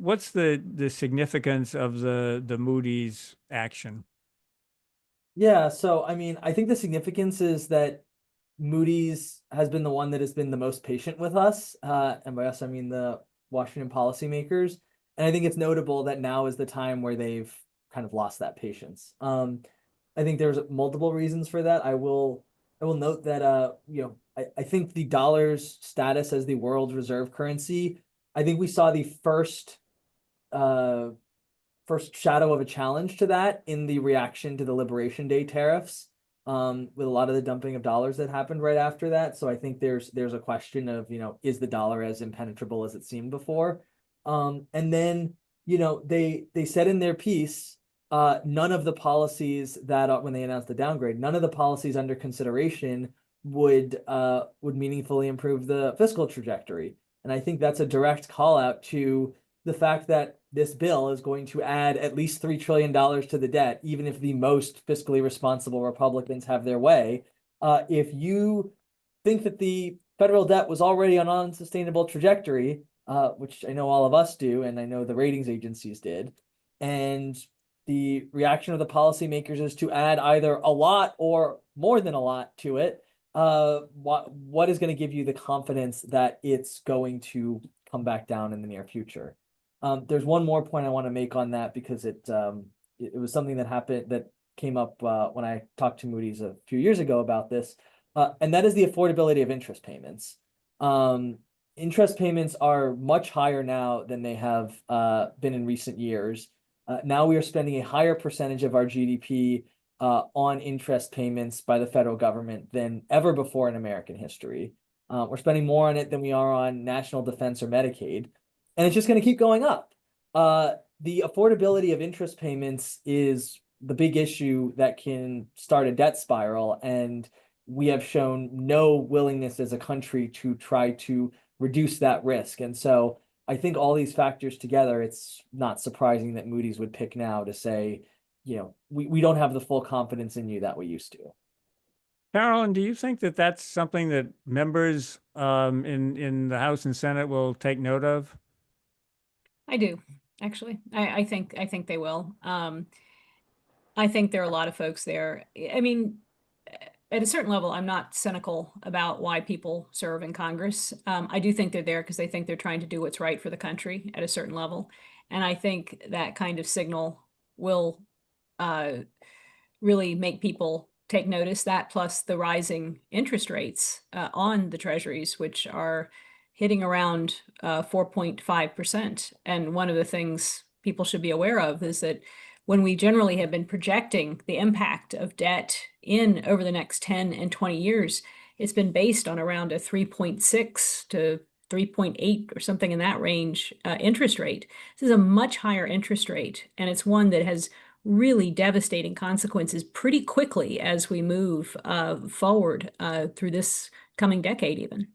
what's the significance of the Moody's action? Yeah, so I mean, I think the significance is that Moody's has been the one that has been the most patient with us, and by us I mean the Washington policymakers. And I think it's notable that now is the time where they've kind of lost that patience. I think there's multiple reasons for that. I will note that I think the dollar's status as the world reserve currency, I think we saw the uh first shadow of a challenge to that in the reaction to the Liberation Day tariffs, with a lot of the dumping of dollars that happened right after that. So I think there's a question of, is the dollar as impenetrable as it seemed before? And then, they said in their piece, none of the policies that when they announced the downgrade, none of the policies under consideration would meaningfully improve the fiscal trajectory. And I think that's a direct call out to the fact that this bill is going to add at least $3 trillion to the debt, even if the most fiscally responsible Republicans have their way. If you think that the federal debt was already on an unsustainable trajectory, which I know all of us do, and I know the ratings agencies did, and the reaction of the policymakers is to add either a lot or more than a lot to it, what is going to give you the confidence that it's going to come back down in the near future? There's one more point I want to make on that because it was something that happened that came up when I talked to Moody's a few years ago about this, and that is the affordability of interest payments. Interest payments are much higher now than they have been in recent years. Now we are spending a higher percentage of our GDP on interest payments by the federal government than ever before in American history. We're spending more on it than we are on national defense or Medicaid. And it's just going to keep going up. The affordability of interest payments is the big issue that can start a debt spiral. And we have shown no willingness as a country to try to reduce that risk. And so I think all these factors together, it's not surprising that Moody's would pick now to say, we don't have the full confidence in you that we used to. Carolyn, do you think that that's something that members in the House and Senate will take note of? I do, actually. I think they will. I think there are a lot of folks there. I mean, at a certain level, I'm not cynical about why people serve in Congress. I do think they're there because they think they're trying to do what's right for the country at a certain level. And I think that kind of signal will really make people take notice. That plus the rising interest rates on the treasuries, which are hitting around 4.5%. And one of the things people should be aware of is that when we generally have been projecting the impact of debt in over the next 10 and 20 years, it's been based on around a 3.6 to 3.8 or something in that range interest rate. This is a much higher interest rate, and it's one that has really devastating consequences pretty quickly as we move forward through this coming decade even.